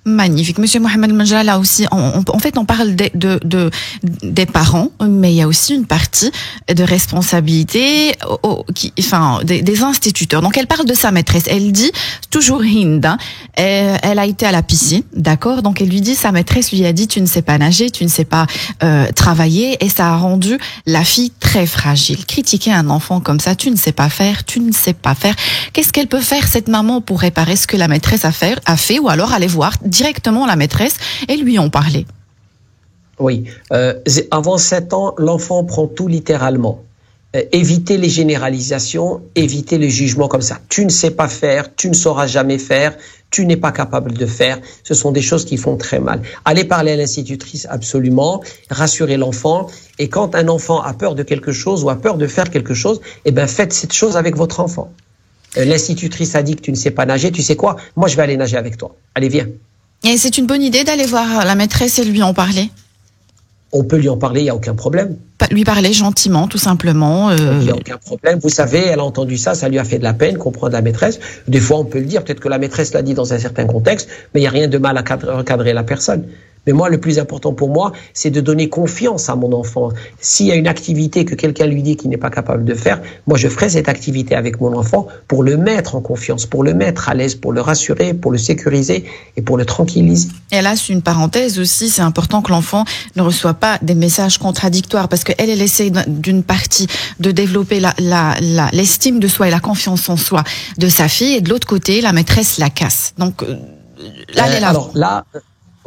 Speaker 2: Magnifique. Monsieur Mohamed El Menjra, là aussi, en fait, on parle des parents, mais il y a aussi une partie de responsabilité, des instituteurs. Donc, elle parle de sa maîtresse. Elle dit, toujours Hind, elle a été à la piscine, d'accord? Donc, elle lui dit, sa maîtresse lui a dit, tu ne sais pas nager, tu ne sais pas travailler, et ça a rendu la fille très fragile. Critiquer un enfant comme ça, tu ne sais pas faire. Qu'est-ce qu'elle peut faire, cette maman, pour réparer ce que la maîtresse a fait, ou alors aller voir directement la maîtresse et lui en parler?
Speaker 3: Oui, avant 7 ans, l'enfant prend tout littéralement. Évitez les généralisations, évitez les jugements comme ça. Tu ne sais pas faire, tu ne sauras jamais faire, tu n'es pas capable de faire. Ce sont des choses qui font très mal. Allez parler à l'institutrice, absolument, rassurez l'enfant. Et quand un enfant a peur de quelque chose ou a peur de faire quelque chose, eh ben faites cette chose avec votre enfant. L'institutrice a dit que tu ne sais pas nager, tu sais quoi? Moi, je vais aller nager avec toi. Allez, viens.
Speaker 2: Et c'est une bonne idée d'aller voir la maîtresse et lui en parler?
Speaker 3: On peut lui en parler, il n'y a aucun problème.
Speaker 2: Lui parler gentiment, tout simplement.
Speaker 3: Il n'y a aucun problème. Vous savez, elle a entendu ça, ça lui a fait de la peine, comprendre la maîtresse. Des fois, on peut le dire, peut-être que la maîtresse l'a dit dans un certain contexte, mais il n'y a rien de mal à recadrer la personne. Mais moi, le plus important pour moi, c'est de donner confiance à mon enfant. S'il y a une activité que quelqu'un lui dit qu'il n'est pas capable de faire, moi, je ferai cette activité avec mon enfant pour le mettre en confiance, pour le mettre à l'aise, pour le rassurer, pour le sécuriser et pour le tranquilliser.
Speaker 2: Et là, c'est une parenthèse aussi, c'est important que l'enfant ne reçoit pas des messages contradictoires parce qu'elle essaie d'une partie de développer l'estime de soi et la confiance en soi de sa fille et de l'autre côté, la maîtresse la casse. Donc, là, elle est là.
Speaker 3: Alors là...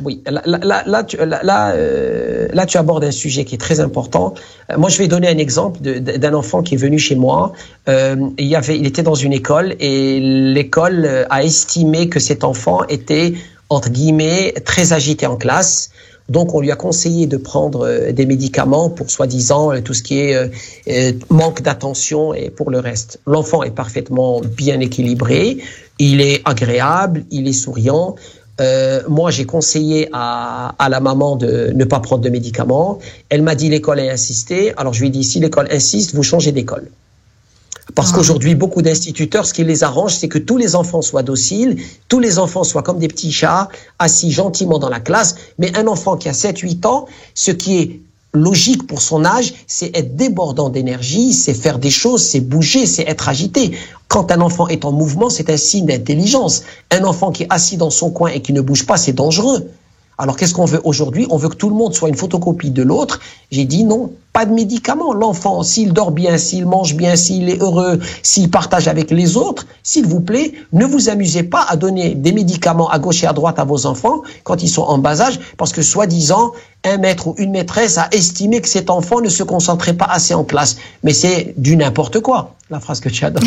Speaker 3: Oui, là, tu abordes un sujet qui est très important. Moi, je vais donner un exemple d'un enfant qui est venu chez moi. Il était dans une école et l'école a estimé que cet enfant était, entre guillemets, très agité en classe. Donc, on lui a conseillé de prendre des médicaments pour soi-disant tout ce qui est manque d'attention et pour le reste. L'enfant est parfaitement bien équilibré, il est agréable, il est souriant. Moi, j'ai conseillé à la maman de ne pas prendre de médicaments. Elle m'a dit l'école a insisté. Alors, je lui ai dit, si l'école insiste, vous changez d'école. Parce qu'aujourd'hui, beaucoup d'instituteurs, ce qui les arrange, c'est que tous les enfants soient dociles, tous les enfants soient comme des petits chats, assis gentiment dans la classe. Mais un enfant qui a 7-8 ans, ce qui est logique pour son âge, c'est être débordant d'énergie, c'est faire des choses, c'est bouger, c'est être agité. Quand un enfant est en mouvement, c'est un signe d'intelligence. Un enfant qui est assis dans son coin et qui ne bouge pas, c'est dangereux. Alors qu'est-ce qu'on veut aujourd'hui? On veut que tout le monde soit une photocopie de l'autre. J'ai dit non, pas de médicaments. L'enfant, s'il dort bien, s'il mange bien, s'il est heureux, s'il partage avec les autres, s'il vous plaît, ne vous amusez pas à donner des médicaments à gauche et à droite à vos enfants quand ils sont en bas âge, parce que soi-disant, un maître ou une maîtresse a estimé que cet enfant ne se concentrait pas assez en classe. Mais c'est du n'importe quoi, la phrase que tu adores.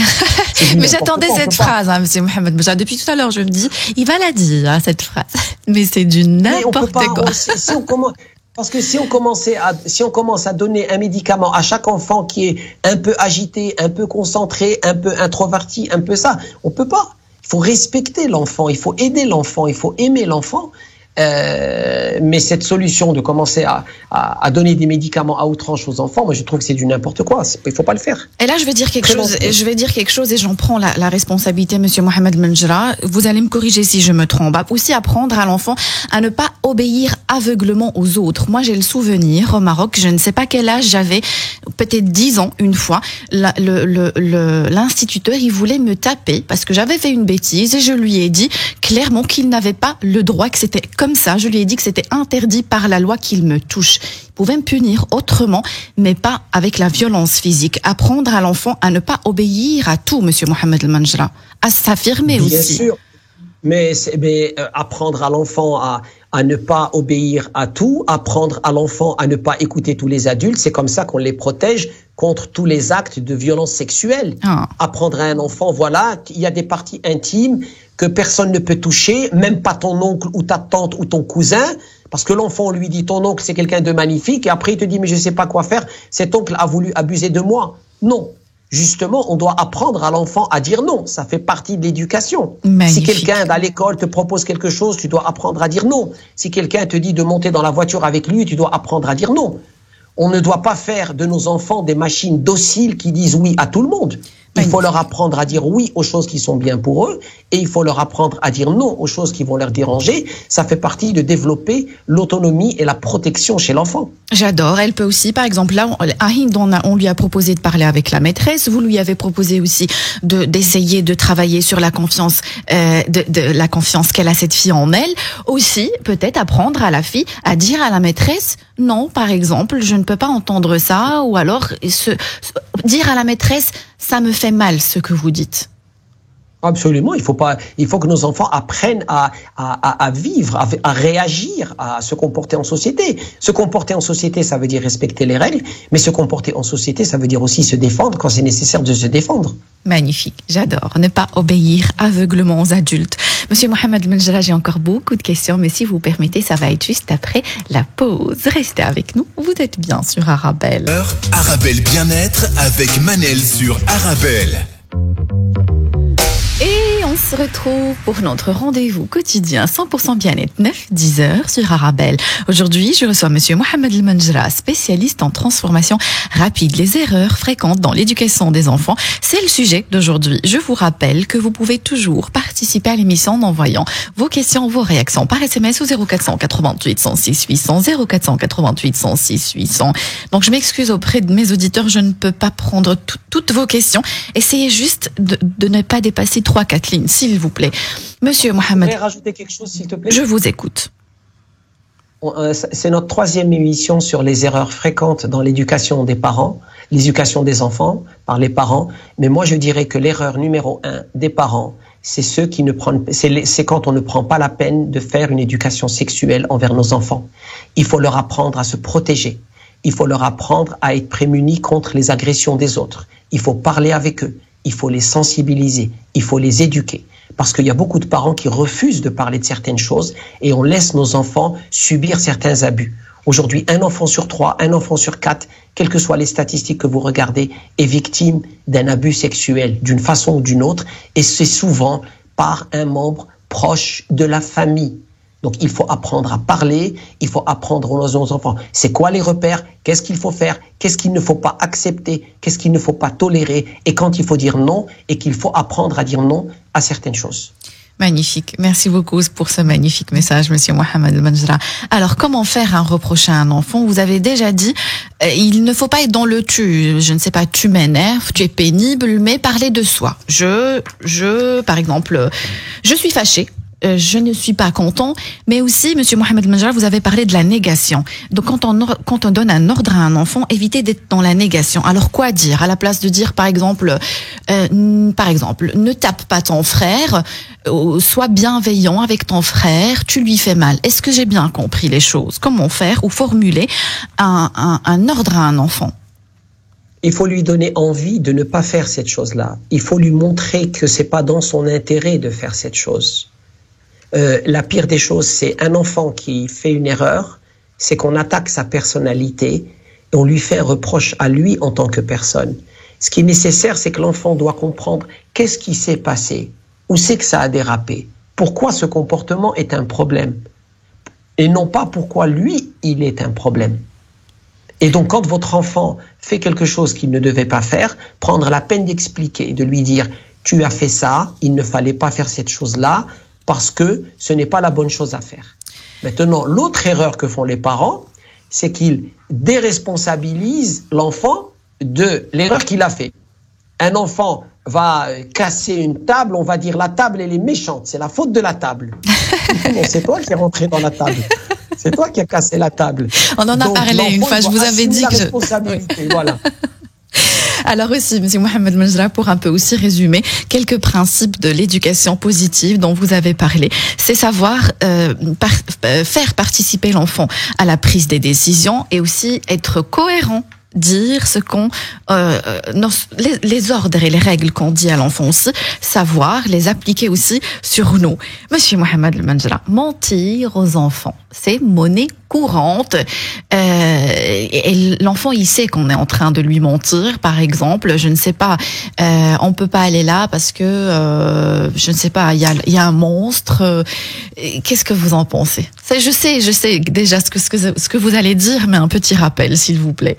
Speaker 2: Mais j'attendais cette phrase, hein, monsieur Mohamed Bouja. Depuis tout à l'heure, je me dis, il va la dire, hein, cette phrase. Mais c'est du n'importe quoi.
Speaker 3: Parce que si on commence à donner un médicament à chaque enfant qui est un peu agité, un peu concentré, un peu introverti, un peu ça, on peut pas. Il faut respecter l'enfant, il faut aider l'enfant, il faut aimer l'enfant. Mais cette solution de commencer à donner des médicaments à outrance aux enfants, moi je trouve que c'est du n'importe quoi. Il faut pas le faire.
Speaker 2: Et là je vais dire quelque chose et j'en prends la responsabilité, monsieur Mohamed Menjra. Vous allez me corriger si je me trompe. Aussi apprendre à l'enfant à ne pas obéir aveuglement aux autres. Moi j'ai le souvenir au Maroc, je ne sais pas quel âge j'avais, peut-être 10 ans une fois, l'instituteur il voulait me taper parce que j'avais fait une bêtise et je lui ai dit clairement qu'il n'avait pas le droit, que c'était comme ça, je lui ai dit que c'était interdit par la loi qu'il me touche. Il pouvait me punir autrement, mais pas avec la violence physique. Apprendre à l'enfant à ne pas obéir à tout, monsieur Mohamed Menjra, à s'affirmer aussi.
Speaker 3: Bien sûr, mais apprendre à l'enfant à ne pas obéir à tout, apprendre à l'enfant à ne pas écouter tous les adultes, c'est comme ça qu'on les protège contre tous les actes de violence sexuelle. Apprendre à un enfant, voilà, il y a des parties intimes que personne ne peut toucher, même pas ton oncle ou ta tante ou ton cousin, parce que l'enfant, on lui dit ton oncle c'est quelqu'un de magnifique, et après il te dit mais je sais pas quoi faire, cet oncle a voulu abuser de moi. Non. Justement, on doit apprendre à l'enfant à dire non. Ça fait partie de l'éducation.
Speaker 2: Magnifique.
Speaker 3: Si quelqu'un à l'école te propose quelque chose, tu dois apprendre à dire non. Si quelqu'un te dit de monter dans la voiture avec lui, tu dois apprendre à dire non. On ne doit pas faire de nos enfants des machines dociles qui disent oui à tout le monde. Il faut leur apprendre à dire oui aux choses qui sont bien pour eux et il faut leur apprendre à dire non aux choses qui vont leur déranger. Ça fait partie de développer l'autonomie et la protection chez l'enfant.
Speaker 2: J'adore. Elle peut aussi, par exemple, là, on lui a proposé de parler avec la maîtresse. Vous lui avez proposé aussi d'essayer de travailler sur la confiance, de la confiance qu'elle a cette fille en elle. Aussi, peut-être apprendre à la fille à dire à la maîtresse non, par exemple, je ne peux pas entendre ça, ou alors dire à la maîtresse ça me fait mal ce que vous dites.
Speaker 3: Absolument, il faut que nos enfants apprennent à vivre, à réagir, à se comporter en société. Se comporter en société, ça veut dire respecter les règles, mais se comporter en société, ça veut dire aussi se défendre quand c'est nécessaire de se défendre.
Speaker 2: Magnifique, j'adore. Ne pas obéir aveuglement aux adultes. Monsieur Mohamed Menjra, j'ai encore beaucoup de questions, mais si vous permettez, ça va être juste après la pause. Restez avec nous, vous êtes bien sur Arabelle.
Speaker 1: Arabelle Bien-être avec Manel sur Arabelle.
Speaker 2: Et On se retrouve pour notre rendez-vous quotidien 100% bien-être 9-10h sur Arabelle. Aujourd'hui, je reçois monsieur Mohamed El Menjra, spécialiste en transformation rapide. Les erreurs fréquentes dans l'éducation des enfants, c'est le sujet d'aujourd'hui. Je vous rappelle que vous pouvez toujours participer à l'émission en envoyant vos questions, vos réactions par SMS au 0488 106 800 0488 106 800. Donc je m'excuse auprès de mes auditeurs, je ne peux pas prendre toutes vos questions. Essayez juste de ne pas dépasser 3-4 lignes, s'il vous plaît. Monsieur Mohamed.
Speaker 3: Vous pouvez rajouter quelque chose, s'il te plaît?
Speaker 2: Je vous écoute.
Speaker 3: C'est notre 3e émission sur les erreurs fréquentes dans l'éducation des parents, l'éducation des enfants par les parents. Mais moi, je dirais que l'erreur numéro 1 des parents, c'est c'est quand on ne prend pas la peine de faire une éducation sexuelle envers nos enfants. Il faut leur apprendre à se protéger. Il faut leur apprendre à être prémunis contre les agressions des autres. Il faut parler avec eux. Il faut les sensibiliser. Il faut les éduquer. Parce qu'il y a beaucoup de parents qui refusent de parler de certaines choses et on laisse nos enfants subir certains abus. Aujourd'hui, 1 enfant sur 3, 1 enfant sur 4, quelles que soient les statistiques que vous regardez, est victime d'un abus sexuel d'une façon ou d'une autre, et c'est souvent par un membre proche de la famille. Donc il faut apprendre à parler, il faut apprendre aux enfants c'est quoi les repères, qu'est-ce qu'il faut faire, qu'est-ce qu'il ne faut pas accepter, qu'est-ce qu'il ne faut pas tolérer, et quand il faut dire non, et qu'il faut apprendre à dire non à certaines choses.
Speaker 2: Magnifique. Merci beaucoup pour ce magnifique message, monsieur Mohamed El Menjra. Alors, comment faire un reproche à un enfant? Vous avez déjà dit, il ne faut pas être dans le tu. Je ne sais pas, tu m'énerves, tu es pénible, mais parler de soi. Par exemple, je suis fâchée. Je ne suis pas content, mais aussi, monsieur Mohamed El Menjra, vous avez parlé de la négation. Donc, quand on donne un ordre à un enfant, évitez d'être dans la négation. Alors, quoi dire? À la place de dire, par exemple, ne tape pas ton frère, sois bienveillant avec ton frère, tu lui fais mal. Est-ce que j'ai bien compris les choses? Comment faire ou formuler un ordre à un enfant?
Speaker 3: Il faut lui donner envie de ne pas faire cette chose-là. Il faut lui montrer que c'est pas dans son intérêt de faire cette chose. La pire des choses, c'est un enfant qui fait une erreur, c'est qu'on attaque sa personnalité et on lui fait un reproche à lui en tant que personne. Ce qui est nécessaire, c'est que l'enfant doit comprendre qu'est-ce qui s'est passé, où c'est que ça a dérapé, pourquoi ce comportement est un problème, et non pas pourquoi lui, il est un problème. Et donc, quand votre enfant fait quelque chose qu'il ne devait pas faire, prendre la peine d'expliquer, de lui dire « tu as fait ça, il ne fallait pas faire cette chose-là », parce que ce n'est pas la bonne chose à faire. Maintenant, l'autre erreur que font les parents, c'est qu'ils déresponsabilisent l'enfant de l'erreur qu'il a fait. Un enfant va casser une table, on va dire la table elle est méchante, c'est la faute de la table. Non, c'est toi qui es rentré dans la table. C'est toi qui as cassé la table.
Speaker 2: On en a parlé une fois, je vous avais dit que
Speaker 3: responsabilité, voilà.
Speaker 2: Alors aussi, monsieur Mohamed El Menjra, pour un peu aussi résumer quelques principes de l'éducation positive dont vous avez parlé, c'est savoir faire participer l'enfant à la prise des décisions et aussi être cohérent. Dire ce qu'on les ordres et les règles qu'on dit à l'enfant aussi, savoir les appliquer aussi sur nous. Monsieur Mohamed El Menjra, mentir aux enfants, c'est monnaie courante. Et l'enfant, il sait qu'on est en train de lui mentir. Par exemple, je ne sais pas, on peut pas aller là parce que je ne sais pas, il y a un monstre. Qu'est-ce que vous en pensez? Je sais déjà ce que vous allez dire, mais un petit rappel, s'il vous plaît.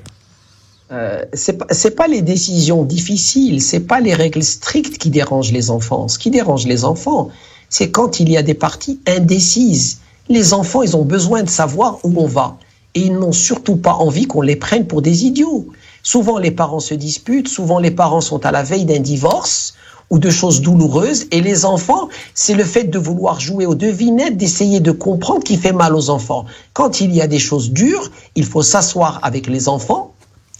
Speaker 3: C'est pas les décisions difficiles, c'est pas les règles strictes qui dérangent les enfants. Ce qui dérange les enfants, c'est quand il y a des parties indécises. Les enfants, ils ont besoin de savoir où on va. Et ils n'ont surtout pas envie qu'on les prenne pour des idiots. Souvent, les parents se disputent, souvent les parents sont à la veille d'un divorce ou de choses douloureuses. Et les enfants, c'est le fait de vouloir jouer aux devinettes, d'essayer de comprendre qui fait mal aux enfants. Quand il y a des choses dures, il faut s'asseoir avec les enfants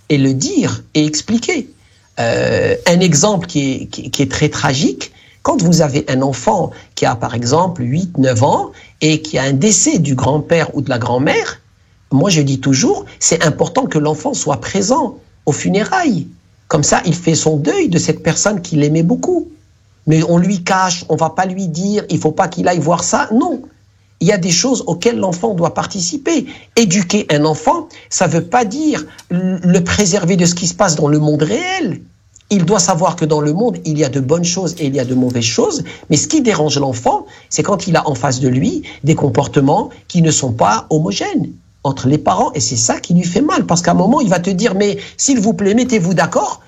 Speaker 3: et le dire et expliquer. Un exemple qui est très tragique, quand vous avez un enfant qui a par exemple 8-9 ans et qui a un décès du grand-père ou de la grand-mère, moi je dis toujours, c'est important que l'enfant soit présent aux funérailles. Comme ça, il fait son deuil de cette personne qu'il aimait beaucoup. Mais on lui cache, on va pas lui dire, il faut pas qu'il aille voir ça. Non. Il y a des choses auxquelles l'enfant doit participer. Éduquer un enfant, ça veut pas dire le préserver de ce qui se passe dans le monde réel. Il doit savoir que dans le monde, il y a de bonnes choses et il y a de mauvaises choses. Mais ce qui dérange l'enfant, c'est quand il a en face de lui des comportements qui ne sont pas homogènes entre les parents. Et c'est ça qui lui fait mal. Parce qu'à un moment, il va te dire, mais s'il vous plaît, mettez-vous d'accord.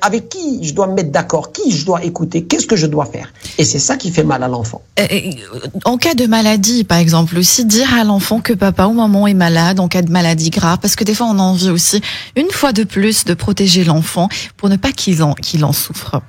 Speaker 3: Avec qui je dois me mettre d'accord, qui je dois écouter, qu'est-ce que je dois faire. Et c'est ça qui fait mal à l'enfant.
Speaker 2: En cas de maladie, par exemple, aussi dire à l'enfant que papa ou maman est malade en cas de maladie grave, parce que des fois on a envie aussi, une fois de plus, de protéger l'enfant pour ne pas qu'il en souffre.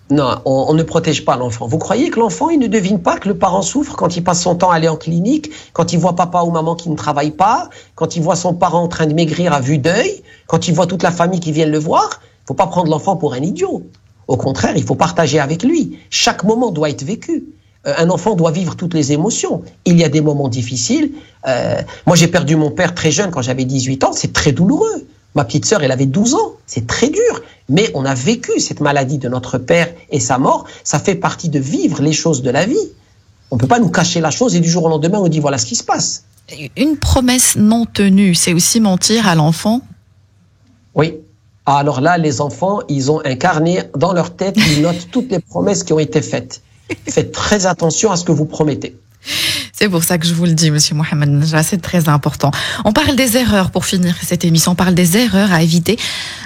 Speaker 3: Non, on ne protège pas l'enfant. Vous croyez que l'enfant, il ne devine pas que le parent souffre quand il passe son temps à aller en clinique, quand il voit papa ou maman qui ne travaille pas, quand il voit son parent en train de maigrir à vue d'œil, quand il voit toute la famille qui vient le voir? Il ne faut pas prendre l'enfant pour un idiot. Au contraire, il faut partager avec lui. Chaque moment doit être vécu. Un enfant doit vivre toutes les émotions. Il y a des moments difficiles. Moi, j'ai perdu mon père très jeune quand j'avais 18 ans. C'est très douloureux. Ma petite sœur, elle avait 12 ans. C'est très dur. Mais on a vécu cette maladie de notre père et sa mort. Ça fait partie de vivre les choses de la vie. On ne peut pas nous cacher la chose et du jour au lendemain, on dit voilà ce qui se passe.
Speaker 2: Une promesse non tenue, c'est aussi mentir à l'enfant?
Speaker 3: Oui. Alors là, les enfants, ils ont un carnet dans leur tête, ils notent toutes les promesses qui ont été faites. Faites très attention à ce que vous promettez.
Speaker 2: C'est pour ça que je vous le dis, Monsieur Mohamed Najra, c'est très important. On parle des erreurs, pour finir cette émission, on parle des erreurs à éviter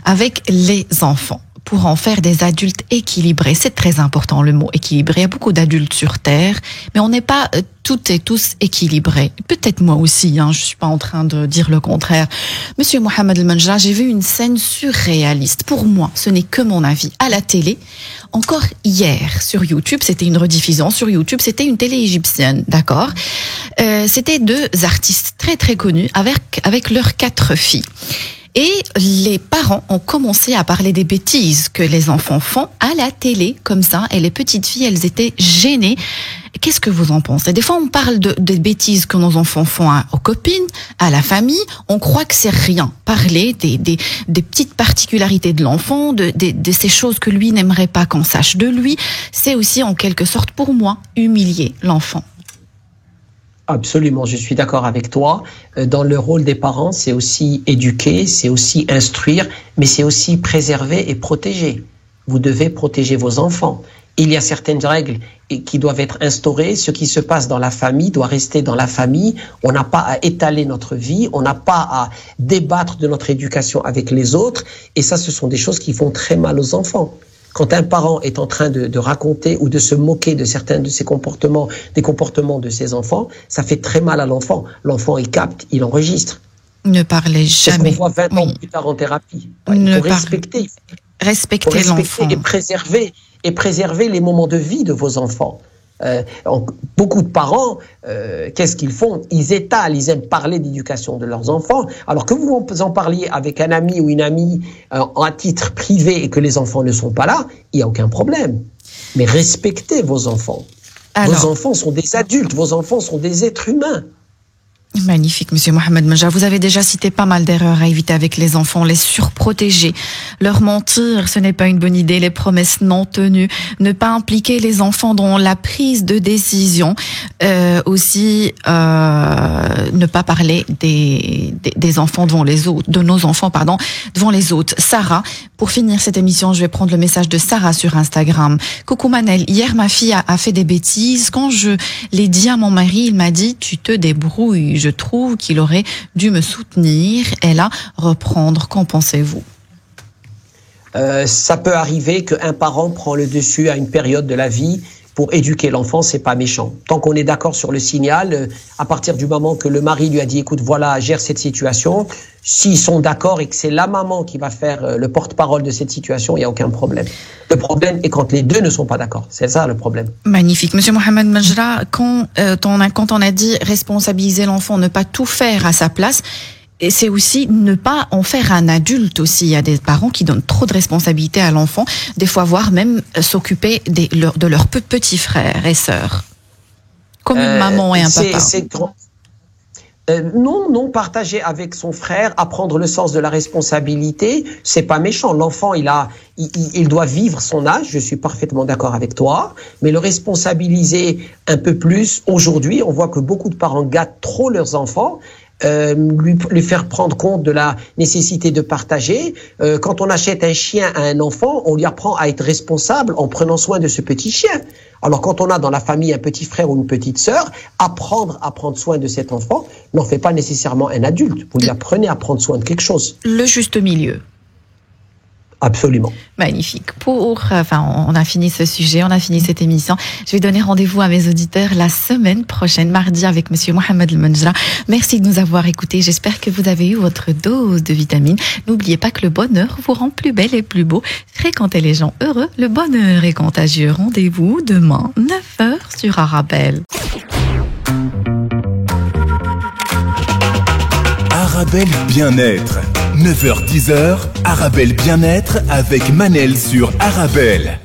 Speaker 2: avec les enfants pour en faire des adultes équilibrés. C'est très important, le mot équilibré. Il y a beaucoup d'adultes sur Terre, mais on n'est pas toutes et tous équilibrés. Peut-être moi aussi, je suis pas en train de dire le contraire. Monsieur Mohamed Najra, j'ai vu une scène surréaliste. Pour moi, ce n'est que mon avis. À la télé, encore hier, sur YouTube, c'était une rediffusion sur YouTube, c'était une télé égyptienne, d'accord? C'était deux artistes très très connus avec leurs 4 filles. Et les parents ont commencé à parler des bêtises que les enfants font à la télé, comme ça, et les petites filles, elles étaient gênées. Qu'est-ce que vous en pensez? Des fois, on parle des bêtises que nos enfants font aux copines, à la famille. On croit que c'est rien. Parler des petites particularités de l'enfant, de ces choses que lui n'aimerait pas qu'on sache de lui, c'est aussi, en quelque sorte, pour moi, humilier l'enfant.
Speaker 3: Absolument, je suis d'accord avec toi. Dans le rôle des parents, c'est aussi éduquer, c'est aussi instruire, mais c'est aussi préserver et protéger. Vous devez protéger vos enfants. Il y a certaines règles qui doivent être instaurées. Ce qui se passe dans la famille doit rester dans la famille. On n'a pas à étaler notre vie, on n'a pas à débattre de notre éducation avec les autres. Et ça, ce sont des choses qui font très mal aux enfants. Quand un parent est en train de raconter ou de se moquer de certains de ses comportements, des comportements de ses enfants, ça fait très mal à l'enfant. L'enfant, il capte, il enregistre.
Speaker 2: Ne parlez jamais.
Speaker 3: C'est ce qu'on voit 20 ans plus tard en thérapie. Il faut respecter.
Speaker 2: Respecter l'enfant.
Speaker 3: Et préserver les moments de vie de vos enfants. Beaucoup de parents, qu'est-ce qu'ils font? Ils étalent, ils aiment parler d'éducation de leurs enfants, alors que vous en parliez avec un ami ou une amie à titre privé et que les enfants ne sont pas là, il n'y a aucun problème. Mais respectez vos enfants. Vos enfants sont des adultes, vos enfants sont des êtres humains.
Speaker 2: Magnifique, Monsieur Mohamed Najra. Vous avez déjà cité pas mal d'erreurs à éviter avec les enfants, les surprotéger, leur mentir, ce n'est pas une bonne idée, les promesses non tenues, ne pas impliquer les enfants dans la prise de décision, aussi ne pas parler des enfants devant les autres, de nos enfants, pardon, devant les autres. Sarah, pour finir cette émission, je vais prendre le message de Sarah sur Instagram. Coucou Manel, hier ma fille a fait des bêtises. Quand je l'ai dit à mon mari, il m'a dit tu te débrouilles. Je trouve qu'il aurait dû me soutenir et là reprendre. Qu'en pensez-vous?
Speaker 3: Ça peut arriver qu'un parent prend le dessus à une période de la vie pour éduquer l'enfant, c'est pas méchant. Tant qu'on est d'accord sur le signal, à partir du moment que le mari lui a dit écoute, voilà, gère cette situation, s'ils sont d'accord et que c'est la maman qui va faire le porte-parole de cette situation, il n'y a aucun problème. Le problème est quand les deux ne sont pas d'accord. C'est ça le problème.
Speaker 2: Magnifique. Monsieur Mohamed Najra, quand on a dit responsabiliser l'enfant, ne pas tout faire à sa place, et c'est aussi ne pas en faire un adulte aussi. Il y a des parents qui donnent trop de responsabilités à l'enfant, des fois voire même s'occuper de leurs petits frères et sœurs. Comme une maman et un papa.
Speaker 3: Non, partager avec son frère, apprendre le sens de la responsabilité, c'est pas méchant. L'enfant, il doit vivre son âge, je suis parfaitement d'accord avec toi, mais le responsabiliser un peu plus, aujourd'hui, on voit que beaucoup de parents gâtent trop leurs enfants. lui faire prendre compte de la nécessité de partager. Quand on achète un chien à un enfant, on lui apprend à être responsable en prenant soin de ce petit chien. Alors quand on a dans la famille un petit frère ou une petite sœur, apprendre à prendre soin de cet enfant n'en fait pas nécessairement un adulte. Vous lui apprenez à prendre soin de quelque chose.
Speaker 2: Le juste milieu.
Speaker 3: Absolument.
Speaker 2: Magnifique. On a fini ce sujet, on a fini cette émission. Je vais donner rendez-vous à mes auditeurs la semaine prochaine, mardi, avec Monsieur Mohamed El Menjra. Merci de nous avoir écoutés. J'espère que vous avez eu votre dose de vitamines. N'oubliez pas que le bonheur vous rend plus belle et plus beau. Fréquentez les gens heureux. Le bonheur est contagieux. Rendez-vous demain, 9h sur Arabelle.
Speaker 1: Arabelle Bien-être. 9h-10h, Arabelle Bien-être avec Manel sur Arabelle.